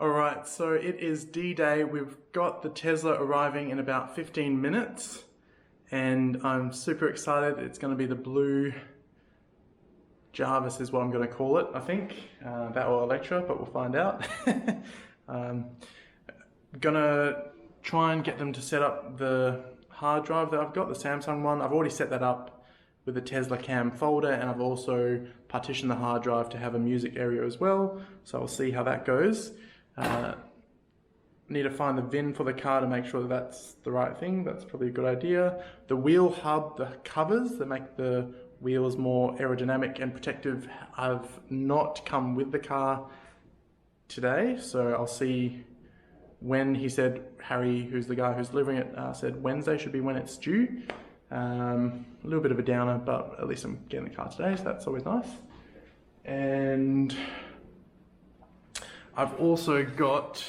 Alright, so it is D-Day. We've got the Tesla arriving in about 15 minutes and I'm super excited. It's going to be the blue Jarvis is what I'm going to call it, I think. That or Electra, but we'll find out. Gonna try and get them to set up the hard drive that I've got, the Samsung one. I've already set that up with the Tesla cam folder, and I've also partitioned the hard drive to have a music area as well, so I'll see how that goes. Need to find the VIN for the car to make sure that that's the right thing. That's probably a good idea. The wheel hub, the covers that make the wheels more aerodynamic and protective, have not come with the car today, so I'll see when. He said, Harry, who's the guy who's delivering it, said Wednesday should be when it's due. A little bit of a downer, but at least I'm getting the car today, so that's always nice. And I've also got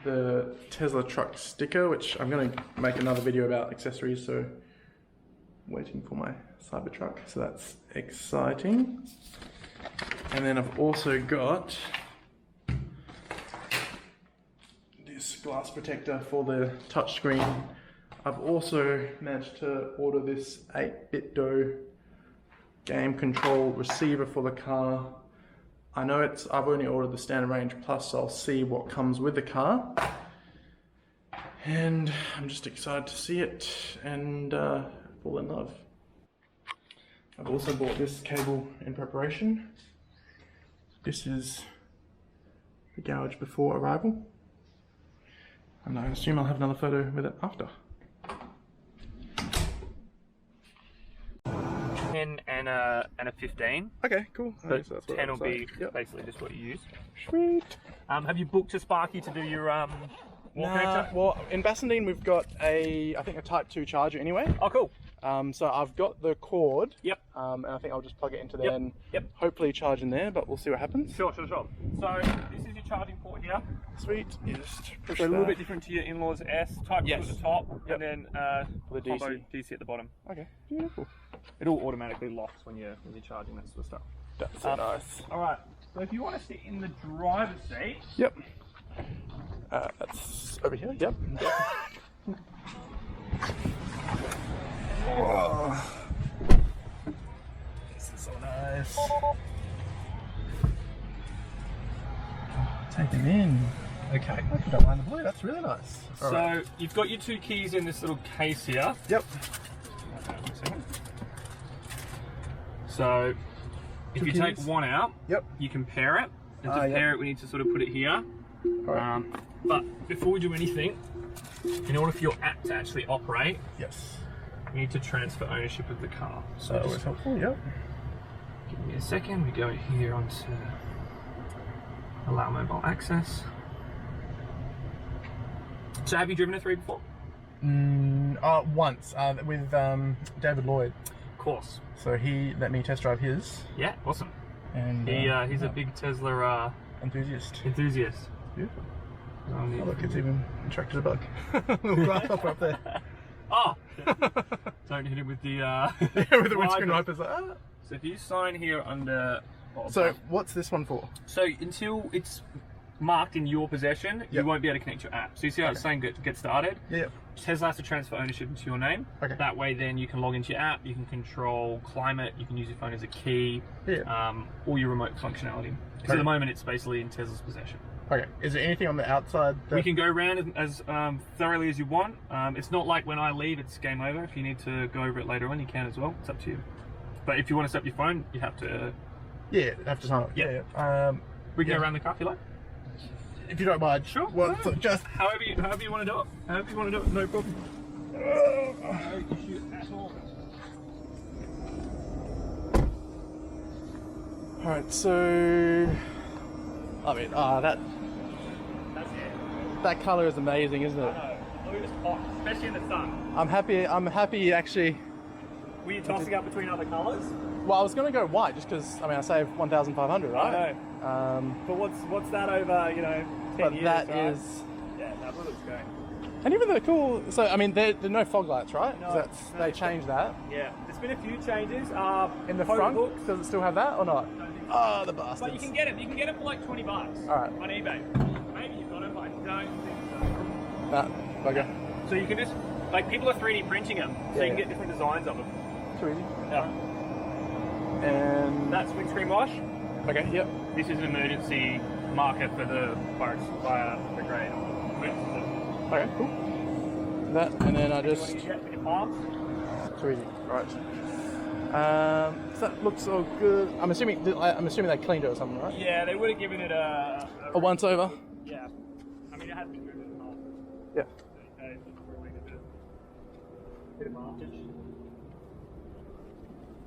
the Tesla truck sticker, which I'm going to make another video about accessories, so waiting for my Cybertruck, so that's exciting. And then I've also got this glass protector for the touchscreen. I've also managed to order this 8-bit game control receiver for the car. I know I've only ordered the standard range plus, so I'll see what comes with the car. And I'm just excited to see it and fall in love. I've also bought this cable in preparation. This is the gouge before arrival. And I assume I'll have another photo with it after. 10 and a 15. Okay, cool. But so that's what 10 will be yep. basically just what you use. Sweet. Have you booked a Sparky to do your wall connector? Well, in Bassendean we've got I think a Type 2 charger anyway. Oh, cool. So I've got the cord. Yep. And I think I'll just plug it into there and yep. hopefully charge in there, but we'll see what happens. Sure. So this is your charging port here. Sweet. You just push so a little bit different to your in-laws S. Type 2 at the top, yep. and then the DC. DC at the bottom. Okay, beautiful. It all automatically locks when you're charging, that sort of stuff. That's so nice. Alright, so if you want to sit in the driver's seat. Yep. That's over here, yep. Oh. This is so nice. Take him in. Okay. I don't mind the blue, that's really nice. All right. You've got your 2 keys in this little case here. Yep. So if you take one out, yep. you can pair it. And to pair it, we need to sort of put it here. Right. But before we do anything, in order for your app to actually operate, yes, we need to transfer ownership of the car. So that was helpful, yep. Give me a second, we go here onto allow mobile access. So have you driven a 3 before? Once, with David Lloyd. Of course. So he let me test drive his. Yeah, awesome. And he's a big Tesla enthusiast. Beautiful. Oh look, it's even attracted a bug. Little grasshopper up there. Oh! Don't hit him with the with the windscreen wipers. Like, ah. So if you sign here under... So what's this one for? So until it's marked in your possession, you won't be able to connect your app. So you see how it's saying get started? Yep. Tesla has to transfer ownership into your name. Okay. That way then you can log into your app, you can control climate, you can use your phone as a key, all your remote functionality. So at the moment it's basically in Tesla's possession. Okay. Is there anything on the outside that... We can go around as thoroughly as you want. It's not like when I leave it's game over. If you need to go over it later on, you can as well. It's up to you. But if you want to set up your phone, you have to... have to sign up. Yeah. We can go around the car if you like. If you don't mind. Sure. Well, so just... However you want to do it. However you want to do it, no problem. No issue at all. Alright, so... I mean, that's it. That colour is amazing, isn't it? I know. Blue is hot, especially in the sun. I'm happy actually... Were you tossing up between other colours? Well, I was going to go white just because, I mean, I saved 1,500, right? I know. But what's that over, 10 but years, that right? is... Yeah, that looks great. And even the cool, so I mean, there are no fog lights, right? No, That's, no. they changed that. Yeah, there's been a few changes. In the front, books. does it still have that or not? Oh, the bastards. But you can get it. You can get it for like $20 Alright. on eBay. Maybe you've got it, but I don't think so. Nah, okay. So you can just, like, people are 3D printing them, so you can get different designs of them. Too easy. Yeah. And That's windscreen wash. okay, yep. This is an emergency marker for the fire brigade. Okay, cool. That, and then I just With your palms. too easy. Right. So that looks all good. I'm assuming they cleaned it or something, right? Yeah, they would have given it a once over. Yeah. I mean, it has been driven off. Yeah.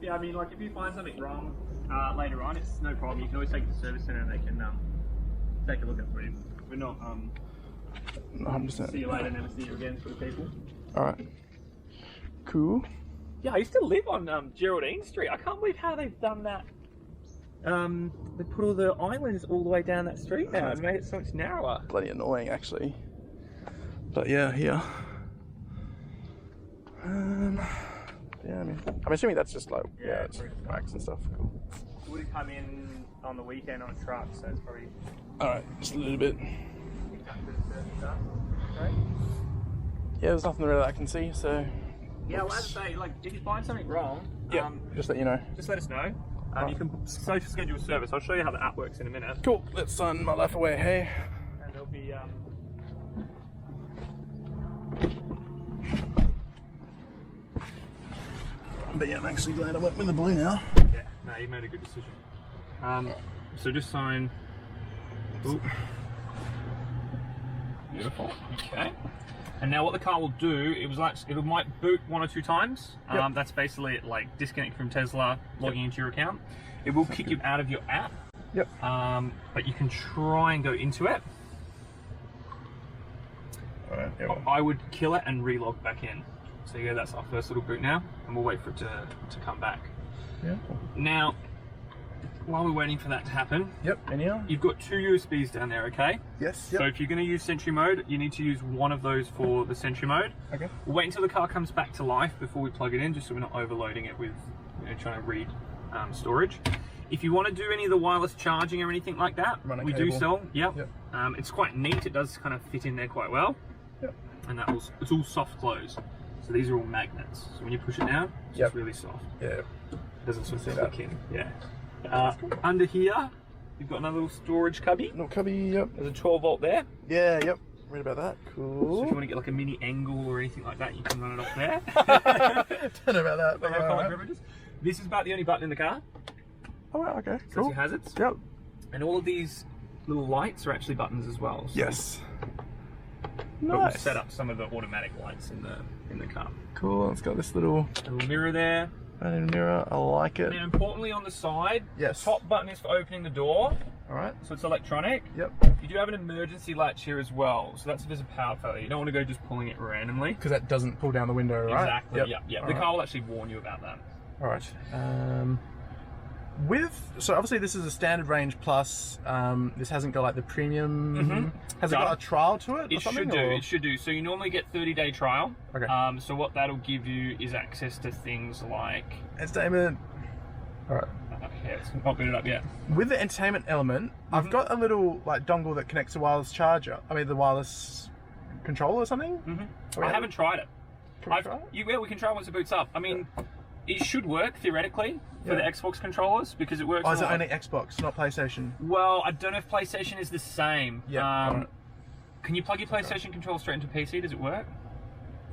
Yeah, I mean, like, if you find something wrong later on, it's no problem. You can always take it to the service centre and they can take a look at it for you. We're not 100%. see you later, never see you again sort of people. All right. Cool. Yeah, I used to live on Geraldine Street. I can't believe how they've done that. They put all the islands all the way down that street now and made it so much narrower. Bloody annoying, actually. But yeah, here. Yeah, I mean, I'm assuming that's just like it's wax and stuff. Cool. It would have come in on the weekend on a truck, so it's probably. All right, just a little bit. Right? Yeah, there's nothing really I can see, so. Yeah, well, as I say, like, if you find something wrong, just let you know. just let us know. You can social schedule a service. I'll show you how the app works in a minute. Cool. Let's sign my life away. Hey. And there'll be But yeah, I'm actually glad I went with the blue now. yeah, no, you made a good decision. So just sign. Ooh. Beautiful. Okay. And now what the car will do, it might boot 1 or 2 times. That's basically it, like disconnect from Tesla, logging into your account. It will kick you out of your app. Yep. But you can try and go into it. All right. Yeah. I would kill it and relog back in. So yeah, that's our first little boot now, and we'll wait for it to come back. Yeah. Now, while we're waiting for that to happen, Anyhow. you've got 2 USBs down there, okay? Yes. So if you're going to use Sentry mode, you need to use one of those for the Sentry mode. Okay. We'll wait until the car comes back to life before we plug it in, just so we're not overloading it with trying to read storage. If you want to do any of the wireless charging or anything like that, we do sell. Yep. It's quite neat. It does kind of fit in there quite well. Yep. And it's all soft close. So these are all magnets. So when you push it down, it's just really soft. Yeah. It doesn't sort of click in. Yeah. Under here, you've got another little storage cubby. No cubby. Yep. There's a 12 volt there. Yeah. Yep. Read about that. Cool. So if you want to get like a mini angle or anything like that, you can run it off there. Don't know about that. But right. This is about the only button in the car. Oh, wow, okay. So Cool. that's your hazards. Yep. And all of these little lights are actually buttons as well. So Yes. But we'll Nice. set up some of the automatic lights in the car. Cool. It's got this little mirror there. mirror. I like it. Now, importantly, on the side, Yes. the top button is for opening the door. All right. So it's electronic. Yep. You do have an emergency latch here as well. So that's if there's a power failure. You don't want to go just pulling it randomly. Because that doesn't pull down the window, right? Exactly. Yep. The All car will actually warn you about that. All right. So obviously this is a standard range plus. This hasn't got like the premium. Has it got a trial to it? It should do. It should do. So you normally get 30-day trial. Okay. So what that'll give you is access to things like. Entertainment. All right. Yeah, it's not booted up yet. With the entertainment element, I've got a little like dongle that connects to wireless charger. I mean the wireless controller or something. I haven't tried it. Can we try it? Yeah, we can try once it boots up. I mean, it should work theoretically for the Xbox controllers because it works. Oh, is it only Xbox, not PlayStation? Well, I don't know if PlayStation is the same. Yeah. Can you plug your PlayStation controller straight into PC? Does it work?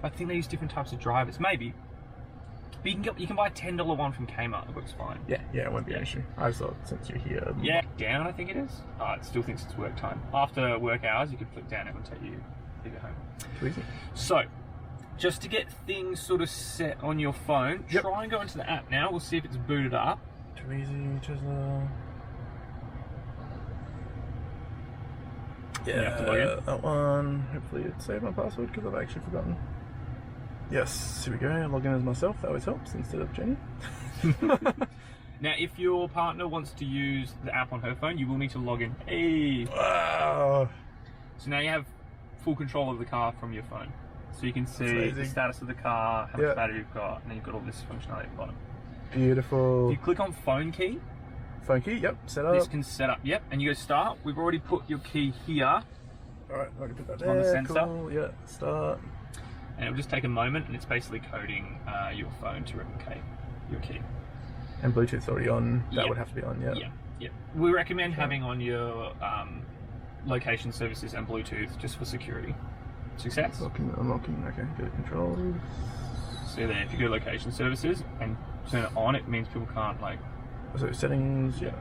I think they use different types of drivers. Maybe. But you can buy a $10 one from Kmart. It works fine. Yeah, it won't be an issue. I thought since you're here. Yeah, down I think it is. It still thinks it's work time. After work hours, you can flick down and take you home. Too easy. So, just to get things sort of set on your phone, try and go into the app now. We'll see if it's booted up. Too easy, Tesla. Yeah, You have to log in. that one. Hopefully it saved my password because I've actually forgotten. Yes, here we go. Log in as myself. That always helps instead of Jenny. Now, if your partner wants to use the app on her phone, you will need to log in. Hey! Wow. So now you have full control of the car from your phone. So you can see the status of the car, how much battery you've got, and then you've got all this functionality at the bottom. Beautiful. If you click on phone key. Phone key, yep, set up. This can set up, yep, and you go start. We've already put your key here. Alright, I can put that there. On the sensor. Cool, yeah, start. And it'll just take a moment, and it's basically coding your phone to replicate your key. And Bluetooth's already on. That would have to be on, yeah. Yeah. We recommend having on your location services and Bluetooth just for security. Success. Unlocking, okay, good controls. So there, if you go to location services and turn it on, it means people can't like. So settings, yeah.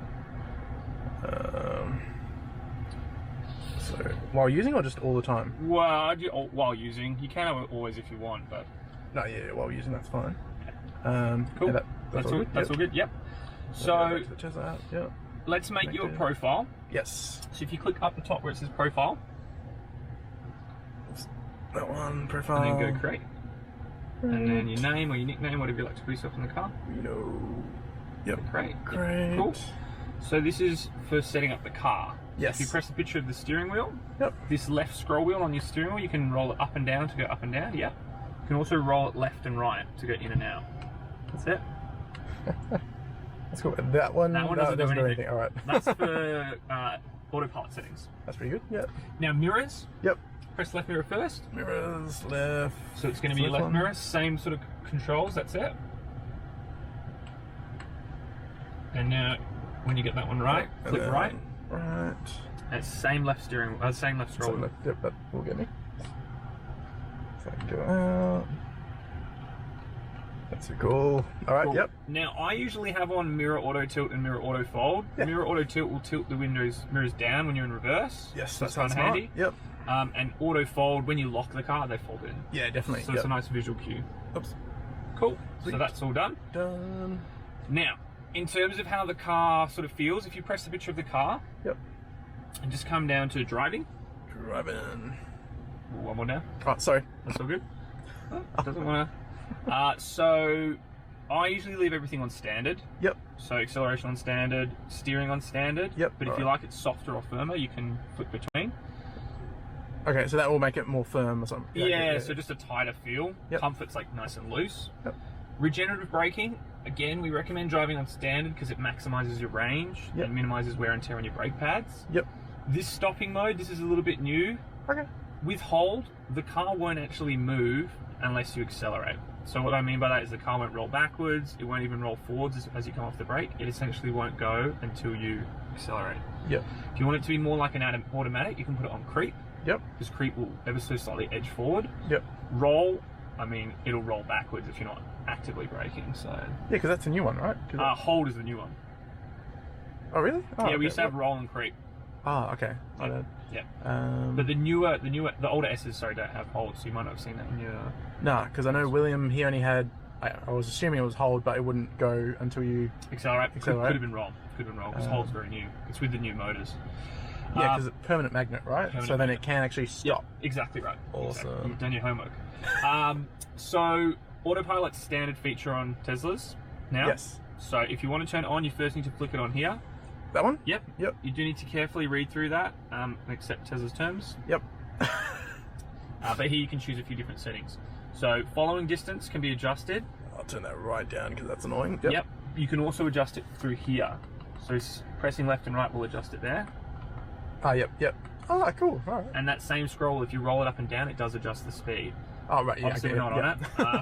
So while using or just all the time? Well, while using, you can always if you want, but. No, yeah, while using that's fine. Cool. Yeah, that's all good. That's all good. Yep. So yeah. Let's make you a profile. Yes. So if you click up the top where it says profile. That one, profile. And then go create. And then your name or your nickname, whatever you like to put yourself in the car. Rino. Yep. Great. Great. Cool. So this is for setting up the car. Yes. If you press the picture of the steering wheel, yep. This left scroll wheel on your steering wheel, you can roll it up and down to go up and down. Yep. You can also roll it left and right to go in and out. That's it. That's cool. That one doesn't do anything. All right. That's for autopilot settings. That's pretty good. Yeah. Now mirrors. Yep. Press left mirror first. Mirrors left. So it's going to be your left mirror. Same sort of controls. That's it. And now, when you get that one right, click right. Right. And same left steering, same left scroll. Yep, that will get me. So I can go out. That's cool. All right. Cool. Yep. Now I usually have on mirror auto tilt and mirror auto fold. Yeah. Mirror auto tilt will tilt the mirrors down when you're in reverse. Yes, that's kind of handy. Yep. And auto fold, when you lock the car, they fold in. Yeah, definitely. So it's a nice visual cue. Oops. Cool. Sweet. So that's all done. Done. Now, in terms of how the car sort of feels, if you press the picture of the car. Yep. And just come down to driving. Driving. One more down. Oh, sorry. That's all good. Oh, doesn't want to. So I usually leave everything on standard. Yep. So acceleration on standard, steering on standard. Yep. But if you like it softer or firmer, you can flip between. Okay, so that will make it more firm or something. Yeah, so just a tighter feel. Yep. Comfort's like nice and loose. Yep. Regenerative braking, again, we recommend driving on standard because it maximizes your range and minimizes wear and tear on your brake pads. Yep. This stopping mode, this is a little bit new. Okay. With hold, the car won't actually move unless you accelerate. So what I mean by that is the car won't roll backwards, it won't even roll forwards as you come off the brake. It essentially won't go until you accelerate. Yep. If you want it to be more like an automatic, you can put it on creep. Yep. Because creep will ever so slightly edge forward. Yep. Roll, I mean, it'll roll backwards if you're not actively braking. So yeah, because that's a new one, right? Hold is the new one. Oh really? Oh, yeah, we used to have roll and creep. Oh, okay. Yeah. But the older S's, sorry, don't have hold, so you might not have seen that in your. Nah, because I know William, he only had. I was assuming it was hold, but it wouldn't go until you accelerate. Could have been roll. Could have been roll because hold's very new. It's with the new motors. Yeah, because it's permanent magnet, right? So then it can actually stop. Yep, exactly right. Awesome. Exactly. You've done your homework. So autopilot's standard feature on Teslas now. Yes. So if you want to turn it on, you first need to flick it on here. That one? Yep. Yep. You do need to carefully read through that and accept Tesla's terms. Yep. But here you can choose a few different settings. So following distance can be adjusted. I'll turn that right down because that's annoying. Yep. You can also adjust it through here. So pressing left and right will adjust it there. Ah, yep. Oh, cool. All right. And that same scroll, if you roll it up and down, it does adjust the speed. Oh, right, yeah. Obviously, we're not on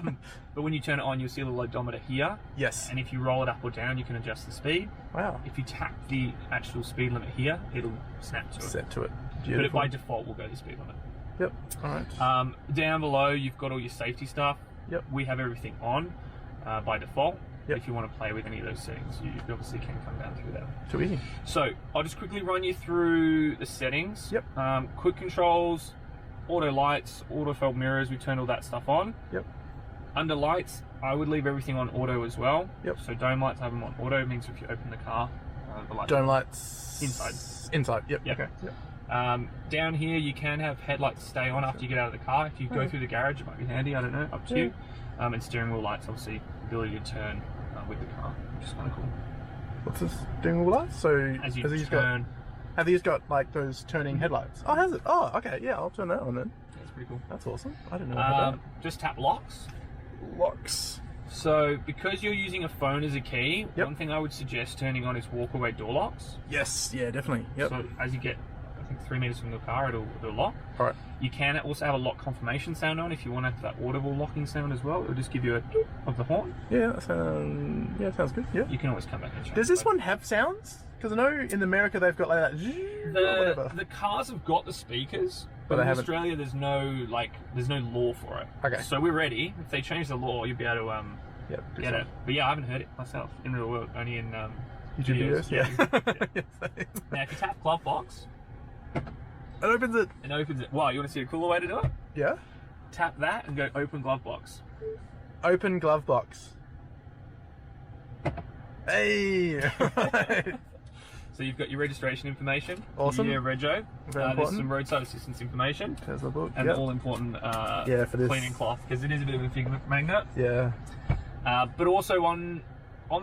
it. But when you turn it on, you'll see a little odometer here. Yes. And if you roll it up or down, you can adjust the speed. Wow. If you tap the actual speed limit here, it'll snap to it. Set to it. Beautiful. But by default, we'll go to speed limit. Yep. All right. Down below, you've got all your safety stuff. Yep. We have everything on by default. Yep. If you want to play with any of those settings, you obviously can come down through that. Too easy. So I'll just quickly run you through the settings. Yep. Quick controls, auto lights, auto fold mirrors, we turned all that stuff on. Yep. Under lights, I would leave everything on auto as well. Yep. So dome lights, have them on auto. It means if you open the car, the lights. Dome lights. Inside. Yep. Yep. Okay. Yep. Down here, you can have headlights stay on after you get out of the car. If you go through the garage, it might be handy. I don't know. Up to you. And steering wheel lights, obviously, ability to turn with the car, which is kind of cool. What's this steering wheel light? So as you turn, Have these got like those turning headlights? Oh, has it? Oh, okay. Yeah, I'll turn that on then. That's pretty cool. That's awesome. I didn't know about that. Just tap locks. Locks. So, because you're using a phone as a key, one thing I would suggest turning on is walk-away door locks. Yes, yeah, definitely. Yep. So, as you get, I think, 3 meters from the car, it'll lock. All right. You can also have a lock confirmation sound on if you want to have that audible locking sound as well. It'll just give you a doop of the horn. Yeah, sounds good. Yeah. You can always come back and change. Does this one have sounds? Because I know in America they've got like that. The cars have got the speakers. But in Australia, there's no law for it. Okay. So we're ready. If they change the law, you'll be able to get it. But yeah, I haven't heard it myself in real world, only in YouTube videos. Yeah. Now, if you tap glove box, it opens it. It opens it. Wow, you want to see a cooler way to do it? Yeah. Tap that and go open glove box. Open glove box. Hey. So you've got your registration information. Awesome. Your rego. There's some roadside assistance information. Tesla book. And all important for this cleaning cloth, because it is a bit of a figment magnet. Yeah. But also on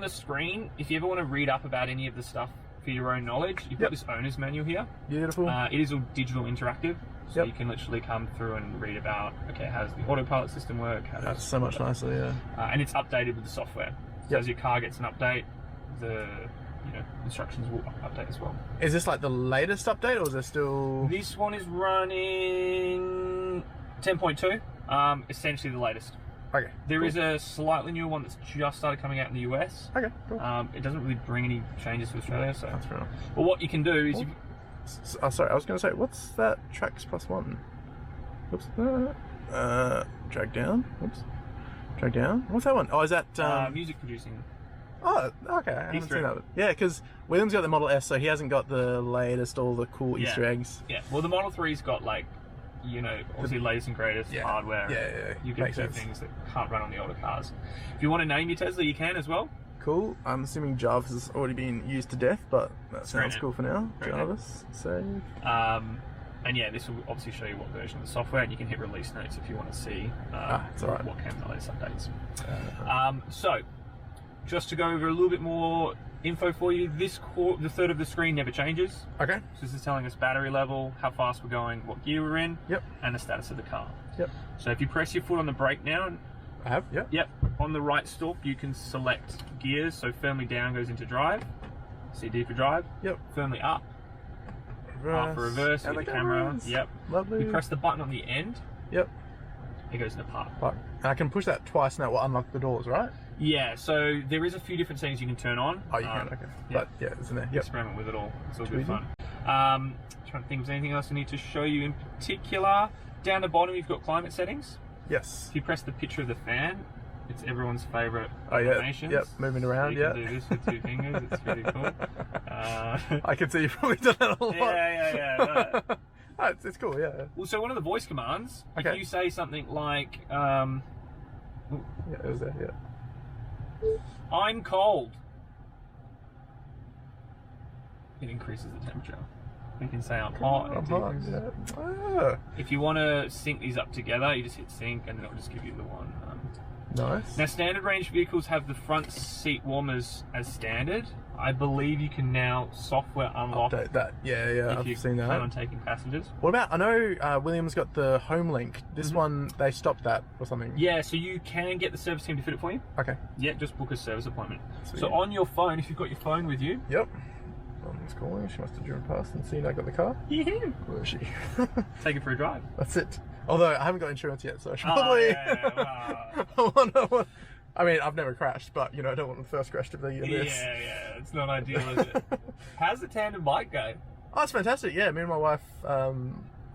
the screen, if you ever want to read up about any of the stuff for your own knowledge, you've got this owner's manual here. Beautiful. It is all digital interactive, so you can literally come through and read about, okay, how does the autopilot system work? That's so much nicer, yeah. And it's updated with the software. So as your car gets an update, the instructions will update as well. Is this like the latest update, or is there still... This one is running 10.2, essentially the latest. Okay. There is a slightly newer one that's just started coming out in the US. Okay, cool. It doesn't really bring any changes to Australia, so... That's fair enough. Well, what you can do is... sorry, I was going to say, what's that Trax Plus One? Oops. Drag down. Oops. Drag down. What's that one? Oh, is that... music producing. Oh, okay. I haven't seen that. Yeah, because William's got the Model S, so he hasn't got the latest, all the cool Easter eggs. Yeah, well, the Model 3's got, like, obviously latest and greatest hardware. Yeah. You get two things that can't run on the older cars. If you want to name your Tesla, you can as well. Cool. I'm assuming Jarvis has already been used to death, but that sounds cool for now. Jarvis, save. And yeah, this will obviously show you what version of the software, and you can hit release notes if you want to see what came in the latest updates. So, just to go over a little bit more info for you, the third of the screen never changes. Okay. So this is telling us battery level, how fast we're going, what gear we're in, and the status of the car. Yep. So if you press your foot on the brake now, I have, Yep. On the right stalk, you can select gears. So firmly down goes into drive, CD for drive. Yep. Firmly up. Reverse. For reverse, with the camera. Yep. Lovely. You press the button on the end. Yep. It goes into park. And I can push that twice, and that will unlock the doors, right? Yeah, so there is a few different settings you can turn on. Oh, you can, okay. But yeah, it's in there. Yep. Experiment with it all. It's all good fun. Trying to think if there's anything else I need to show you in particular. Down the bottom, you've got climate settings. Yes. If you press the picture of the fan, it's everyone's favourite animations. Yep, moving around, so you can do this with 2 fingers, it's pretty cool. I can see you've probably done that a lot. Yeah. No, it's cool, yeah. Well, so one of the voice commands, if you say something like... yeah, it was there, yeah. I'm cold. It increases the temperature. You can say I'm hot. If you want to sync these up together, you just hit sync and then it'll just give you the one. Nice. Now, standard range vehicles have the front seat warmers as standard. I believe you can now software unlock update that. Yeah, I've seen that. Plan on taking passengers. What about, I know William's got the home link. This one, they stopped that or something. Yeah, so you can get the service team to fit it for you. Okay. Yeah, just book a service appointment. Sweet. So on your phone, if you've got your phone with you. Yep. Someone's calling. She must have driven past and seen I got the car. Yeah. Where is she? Take it for a drive. That's it. Although I haven't got insurance yet, so I should probably... I mean, I've never crashed, but, I don't want the first crash to be in this. Yeah, it's not ideal, is it? How's the tandem bike go? Oh, it's fantastic, yeah. Me and my wife,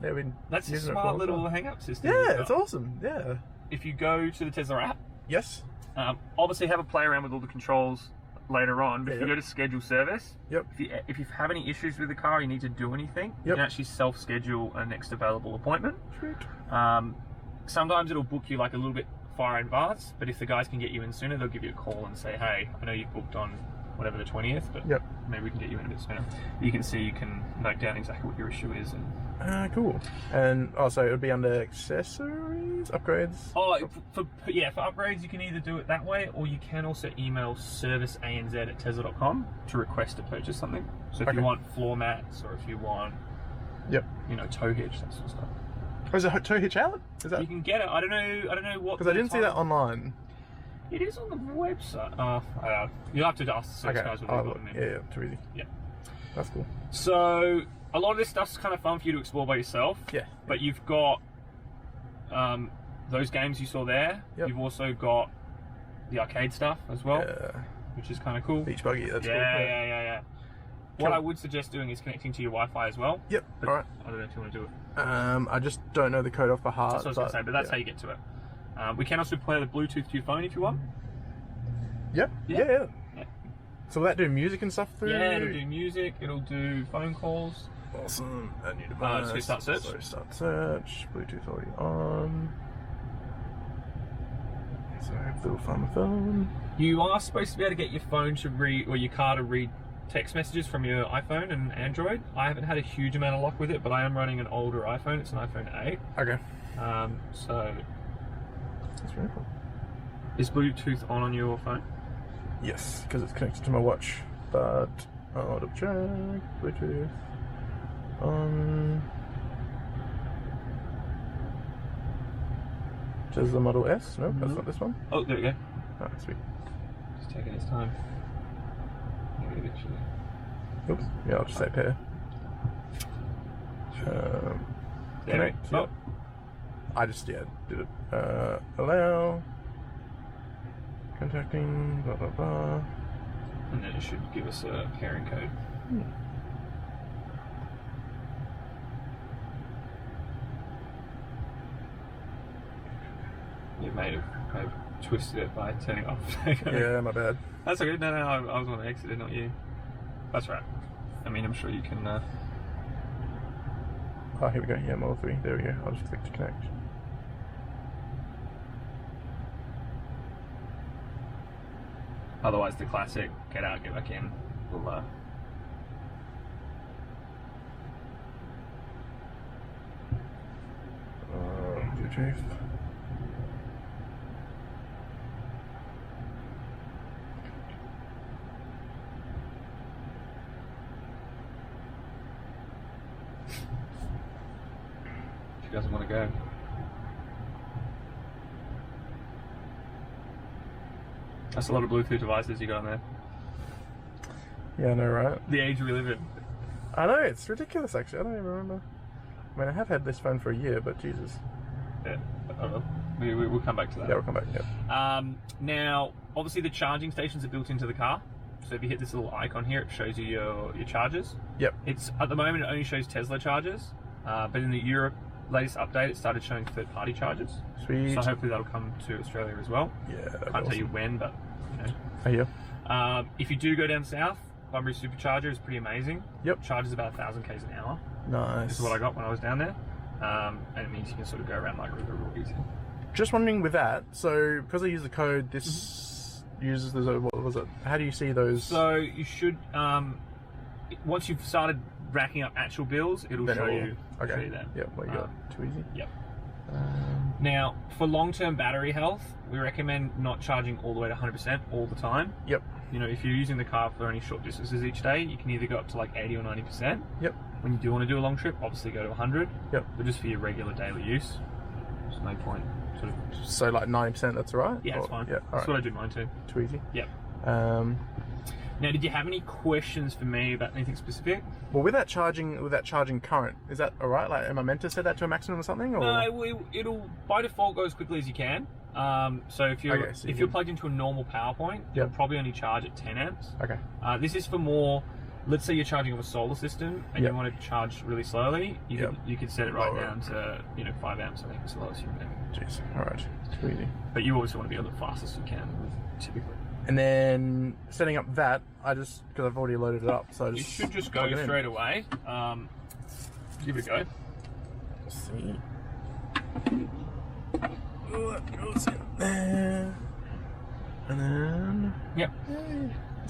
we've been That's a smart little hang-up system. Yeah, it's awesome, yeah. If you go to the Tesla app... Yes. Obviously have a play around with all the controls later on, but if you go to schedule service, if you have any issues with the car, you need to do anything, you can actually self-schedule a next available appointment. Sweet. Sometimes it'll book you like a little bit far in advance, but if the guys can get you in sooner, they'll give you a call and say, hey, I know you've booked on whatever the 20th, but maybe we can get you in a bit sooner. You can see, you can note down exactly what your issue is. And cool. And so it would be under accessories, upgrades? Oh, for upgrades, you can either do it that way, or you can also email serviceanz@tesla.com to request to purchase something. So if you want floor mats, or if you want, tow hitch, that sort of stuff. Oh, is a tow hitch out? Is that... You can get it. I don't know what. Because I didn't see that online. It is on the website. You'll have to ask the service guys what they've got in there. Yeah, too easy. Yeah. That's cool. So a lot of this stuff's kind of fun for you to explore by yourself. Yeah. But you've got those games you saw there. Yep. You've also got the arcade stuff as well, which is kind of cool. Beach buggy, that's cool. Yeah. What I would suggest doing is connecting to your Wi-Fi as well. Yep. All right. I don't know if you want to do it. I just don't know the code off by heart. That's what I was going to say, but that's how you get to it. We can also play the Bluetooth to your phone if you want. Yep. Yeah. So will that do music and stuff through? Yeah, it'll do music. It'll do phone calls. Awesome. Add new device. So start search. So start search. Bluetooth already on. So I have a little fun with phone. You are supposed to be able to get your phone to read, or your car to read text messages from your iPhone and Android. I haven't had a huge amount of luck with it, but I am running an older iPhone. It's an iPhone 8. Okay. So that's very cool. Is Bluetooth on your phone? Yes, because it's connected to my watch. But I'll double check. Bluetooth on. Just the Model S? No, that's not this one. Oh, there we go. Ah, sweet. Just taking its time. Maybe eventually. Oops. Yeah, I'll just say pair. Connect. Oh. I just did it. Allow. Contacting. Blah blah blah. And then it should give us a pairing code. You may have twisted it by turning off. Yeah, my bad. That's okay. No, I was on the exit, not you. That's right. I mean, I'm sure you can. Oh, here we go. Yeah, Model 3. There we go. I'll just click to connect. Otherwise, the classic get out, get back in. Will Bluetooth. She doesn't want to go. That's a lot of Bluetooth devices you got on there. Yeah, I know, right? The age we live in. I know, it's ridiculous actually. I don't even remember. I mean, I have had this phone for a year, but Jesus. Yeah, I don't know. We'll come back to that. Yeah, we'll come back, yeah. Now, obviously the charging stations are built into the car. So if you hit this little icon here, it shows you your chargers. Yep. It's at the moment, it only shows Tesla chargers. But in the Europe latest update, it started showing third-party chargers. Sweet. So hopefully that'll come to Australia as well. Yeah, Can't tell you when, but you know. I hear. If you do go down south, Bunbury SuperCharger is pretty amazing. Yep. Charges about 1,000 k's an hour. Nice. This is what I got when I was down there. And it means you can sort of go around like a river real easy. Just wondering with that, so because I use the code, this uses the, what was it? How do you see those? So you should, once you've started racking up actual bills, it'll show you. Okay. Show you that. Yep. What you got? Too easy. Yep. Now, for long-term battery health, we recommend not charging all the way to 100% all the time. Yep. You know, if you're using the car for any short distances each day, you can either go up to like 80 or 90%. Yep. When you do want to do a long trip, obviously go to 100. Yep. But just for your regular daily use, there's no point. Sort of. So like 90%, that's all right? Yeah, it's fine. Yeah, that's what I do mine too. Too easy. Yep. Now, did you have any questions for me about anything specific? Well, with that charging current, is that all right? Like, am I meant to set that to a maximum or something? Or? No, it'll by default go as quickly as you can. So if you're plugged into a normal power point, it'll probably only charge at 10 amps. Okay. This is for more. Let's say you're charging off a solar system and you want to charge really slowly. You could set it right down to 5 amps. I think is the lowest you can. Jeez. All right. Too easy. But you always want to be able to fastest you can, typically. And then setting up that, because I've already loaded it up, so I just you should just go straight away. Give it a go. Let's see. Oh, that goes in there. And then... Yep.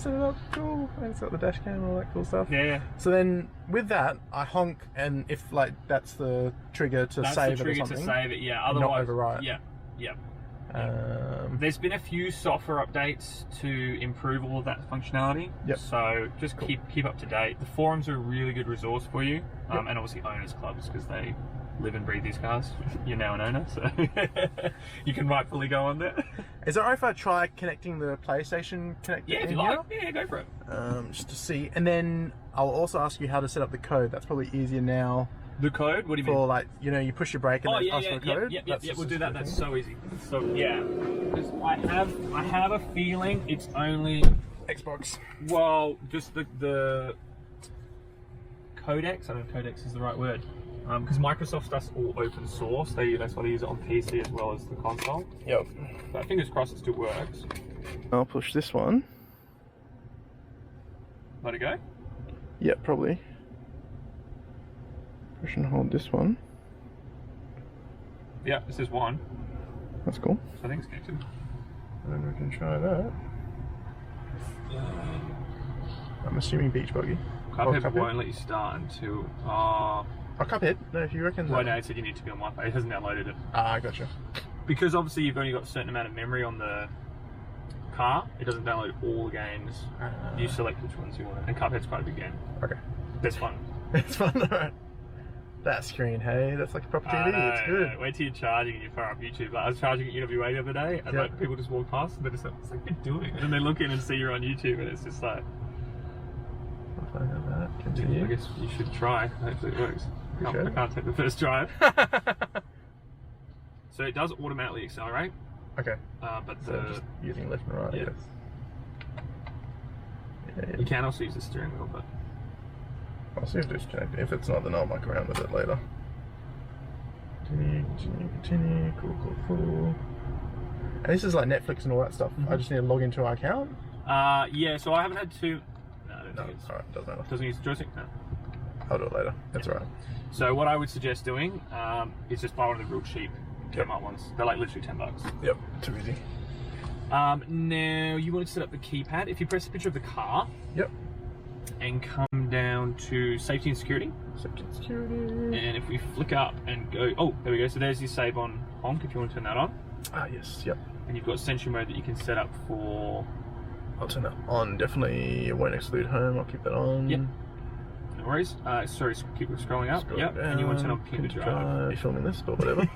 set it up, cool. And it's got the dash cam and all that cool stuff. Yeah. So then with that, I honk, and if like that's the trigger to save it or something. To save it, yeah. Otherwise, not overwrite. Yeah. There's been a few software updates to improve all of that functionality. Yep. So just keep up to date. The forums are a really good resource for you, and obviously owners clubs, because they live and breathe these cars. You're now an owner, so you can rightfully go on there. Is it alright if I try connecting the PlayStation connector? Yeah, if you like. Yeah, go for it. Just to see, and then I'll also ask you how to set up the code. That's probably easier now. The code? What do you mean? For like, you know, you push your brake and then ask for a code. Yeah, we'll do that. That's so easy. So yeah, because I have a feeling it's only Xbox. Well, just the codex. I don't know if codex is the right word. Because Microsoft stuff's all open source. That's why they use it on PC as well as the console. Yep. But fingers crossed it still works. I'll push this one. Let it go? Yep, probably. Push and hold this one. Yeah, this is one. That's cool. So I think it's connected. And then we can try that. I'm assuming beach buggy. Cuphead won't let you start until... Oh, Cuphead? No, if you reckon... Well, no, it said you need to be on Wi-Fi. It hasn't downloaded it. Ah, gotcha. Because obviously you've only got a certain amount of memory on the car, it doesn't download all the games. You select which ones you want. And Cuphead's quite a big game. Okay. That's fun. It's fun, alright. That screen, hey, that's like a proper TV, it's good. No. Wait till you're charging and you fire up YouTube. Like, I was charging at UWA the other day, and like people just walk past and they're just like, "What's that kid doing?" And then they look in and see you're on YouTube, and it's just like... I'll find out that. Continue. I guess you should try. Hopefully it works. I can't take the first try. So it does automatically accelerate. Okay. But so just using left and right, I guess. Yeah. You can also use the steering wheel, but... I'll see if it's connected. If it's not, then I'll muck around with it later. Continue. Cool. And this is like Netflix and all that stuff. I just need to log into our account? Yeah, so I haven't had to... No, I don't think it's... Alright, doesn't matter. Doesn't use the joystick? No. I'll do it later. That's alright. So what I would suggest doing is just buy one of the real cheap Kmart ones. They're like literally $10. Yep, too easy. Now, you want to set up the keypad. If you press a picture of the car... Yep. And come down to safety and security. And if we flick up and go, oh, there we go. So there's your save on honk if you want to turn that on. Ah, yes, yep. And you've got Sentry mode that you can set up for... I'll turn that on, definitely. It won't exclude home, I'll keep that on. Yep. No worries. Sorry, keep scrolling up. Yep. And you want to turn on pin to drive. You're filming this, but whatever.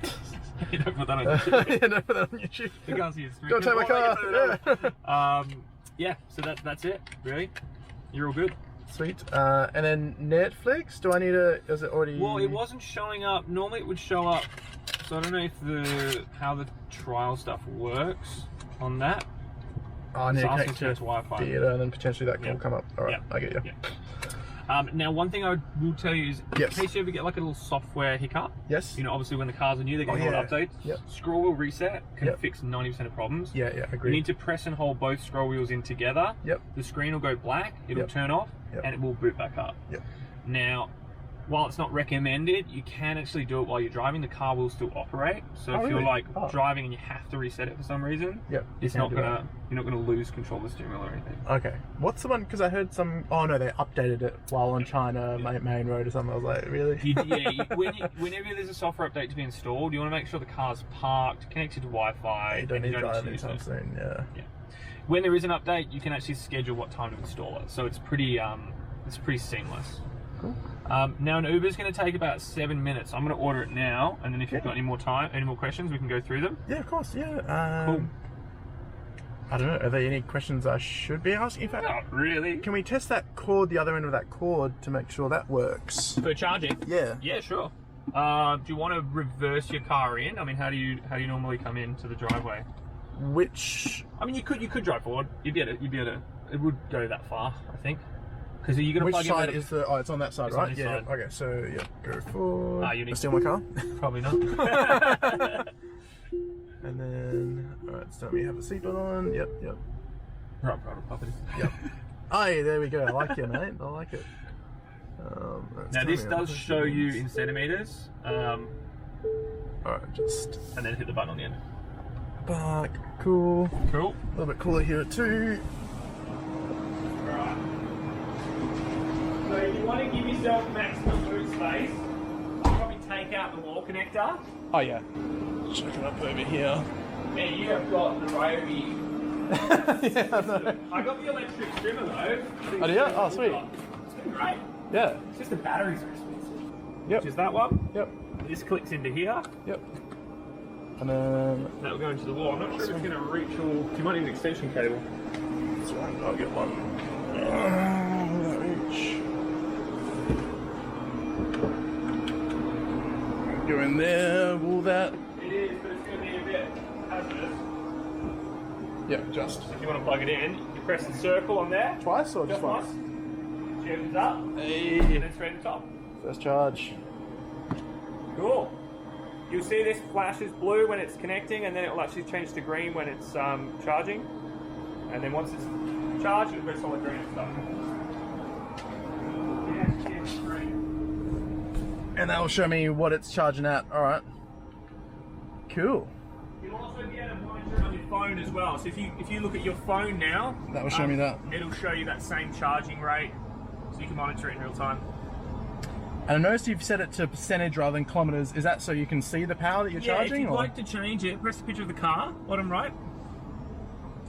You don't put that on YouTube. Yeah, don't put that on YouTube. You can't see it. Don't take my car. Yeah, so that's it, really. You're all good. Sweet. And then Netflix, do I need a... Is it already... Well, it wasn't showing up. Normally it would show up. So I don't know if how the trial stuff works on that. Oh, I need to connect to Wi-Fi. Theatre, and then potentially that can come up. Alright, I get you. Yep. Now, one thing I will tell you is, in case you ever get like a little software hiccup, you know, obviously when the cars are new, they're getting all updates. Scroll wheel reset can fix 90% of problems. Yeah, agreed. You need to press and hold both scroll wheels in together. The screen will go black, it'll turn off, and it will boot back up. Now, while it's not recommended, you can actually do it while you're driving. The car will still operate. So if you're like driving and you have to reset it for some reason, it's not gonna you're not gonna lose control of the steering wheel or anything. Okay. What's the one? Because I heard some. Oh no, they updated it while on China main road or something. I was like, really? Whenever there's a software update to be installed, you want to make sure the car's parked, connected to Wi-Fi. You don't need to drive anytime soon. Yeah. When there is an update, you can actually schedule what time to install it. So it's pretty seamless. Cool. Now an Uber is going to take about 7 minutes. I'm going to order it now, and then if you've got any more questions, we can go through them. Yeah, of course. Yeah. Cool. I don't know. Are there any questions I should be asking? In fact, not really. Can we test that cord, the other end of that cord, to make sure that works for charging? Yeah. Yeah, sure. Do you want to reverse your car in? I mean, how do you normally come into the driveway? I mean, you could drive forward. You'd be able to. It would go that far, I think. Because you're going to plug in. Which side is the... Oh, it's on that side, right? Yeah. Okay, so, go forward. You need to steal my car? Probably not. And then... Alright, so we have the seatbelt on. Yep. Right, property. Yep. Hey, there we go. I like it, mate. I like it. Now, this does show you in centimetres. Alright, just... And then hit the button on the end. Back. Cool. Cool. A little bit cooler here at 2. So if you want to give yourself maximum boot space, probably take out the wall connector. Oh yeah. Check it up over here. Man, you have got the Ryobi. Yeah, I know. I got the electric trimmer though. Oh, do you? Oh, sweet. It's been great. Yeah. It's just the batteries are expensive. Yep. Which is that one. Yep. This clicks into here. Yep. And then that will go into the wall. I'm not sure if it's going to reach all. Do you might need an extension cable? That's right. I'll get one. That reach. Go in there. Will that? It is, but it's going to be a bit hazardous. Yeah, just. So if you want to plug it in, you press the circle on there. Twice or just once? She opens up. Hey. And then straight to the top. First charge. Cool. You'll see this flashes blue when it's connecting, and then it will actually change to green when it's charging. And then once it's charged, it'll go solid green and stuff. Yeah, green. And that will show me what it's charging at. All right. Cool. You'll also be able to monitor it on your phone as well. So if you look at your phone now, that will show me that. It'll show you that same charging rate, so you can monitor it in real time. And I noticed you've set it to percentage rather than kilometers. Is that so you can see the power that you're charging? If you'd like to change it, press the picture of the car, bottom right.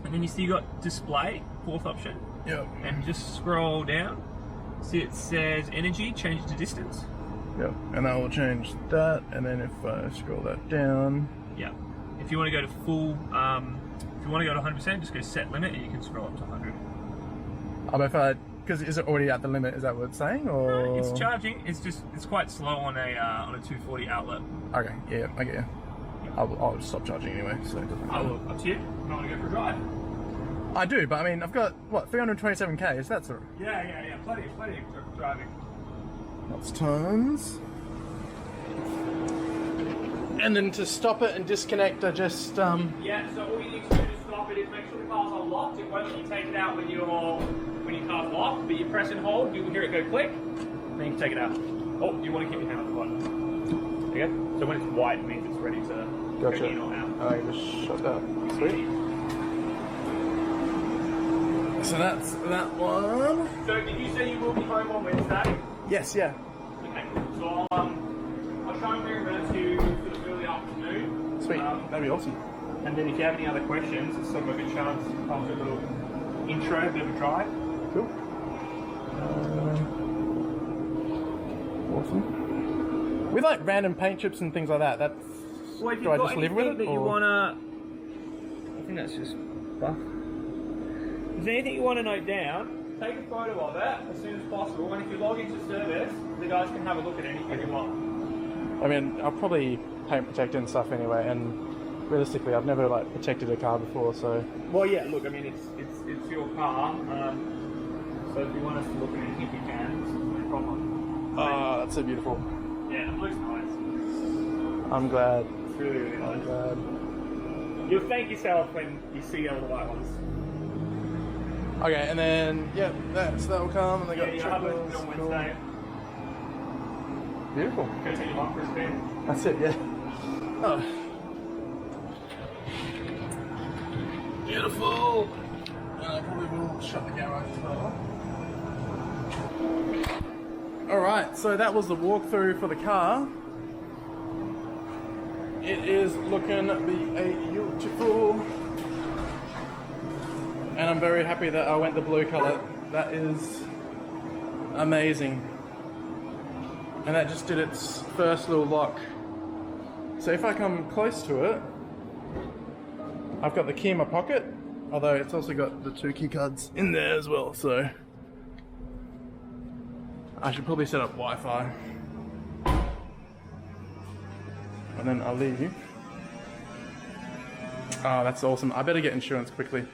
And then you see you got display, fourth option. Yep. And just scroll down. See it says energy, change it to distance. Yep. And I will change that. And then if I scroll that down. Yeah. If you want to go to full, if you want to go to 100%, just go set limit and you can scroll up to 100. But if I, because is it already at the limit? Is that what it's saying? Or no, it's charging. It's quite slow on a 240 outlet. Okay. Yeah, I get you. I'll stop charging anyway. So well, up to you. I want to go for a drive. I do, but I mean, I've got what 327k. Is that sort of? Yeah. Plenty of driving. Lots of tons. And then to stop it and disconnect, I just Yeah. So all you need to do to stop it is make sure the car's unlocked. It won't let you take it out when your car's locked, but you press and hold. You will hear it go click. Then you can take it out. Oh, you want to keep your hand on the button. Okay. So when it's white, it means it's ready to go in or out. I just shut that. Sweet. So that's that one. So did you say you will be home on Wednesday? Yes, yeah. Okay, so I'll try and bring around to you sort of early afternoon. Sweet, that'd be awesome. And then if you have any other questions, it's sort of a good chance I'll do a little intro, a bit of a drive. Cool. Awesome. With like random paint chips and things like that, that's... Well, if do I just live with it? That you wanna... I think that's just buff. If there's anything you want to note down, take a photo of it as soon as possible, and if you log into service, the guys can have a look at anything you want. I mean, I'll probably paint protect and stuff anyway, and realistically, I've never like protected a car before, so... Well, yeah, look, I mean, it's your car, so if you want us to look at anything, you can, it's no problem. That's so beautiful. Yeah, it looks nice. I'm glad. It's really, really nice. I'm glad. You'll thank yourself when you see all the white ones. Okay, and then, yeah, that'll come, and they got you have it on Wednesday. Beautiful. Go take your mum for a spin. That's it, yeah. Oh. Beautiful. And I probably will shut the camera as well. Alright, so that was the walkthrough for the car. It is looking beautiful. And I'm very happy that I went the blue colour. That is amazing. And that just did its first little lock. So if I come close to it, I've got the key in my pocket, although it's also got the 2 key cards in there as well, so I should probably set up Wi-Fi. And then I'll leave you. Oh, that's awesome. I better get insurance quickly.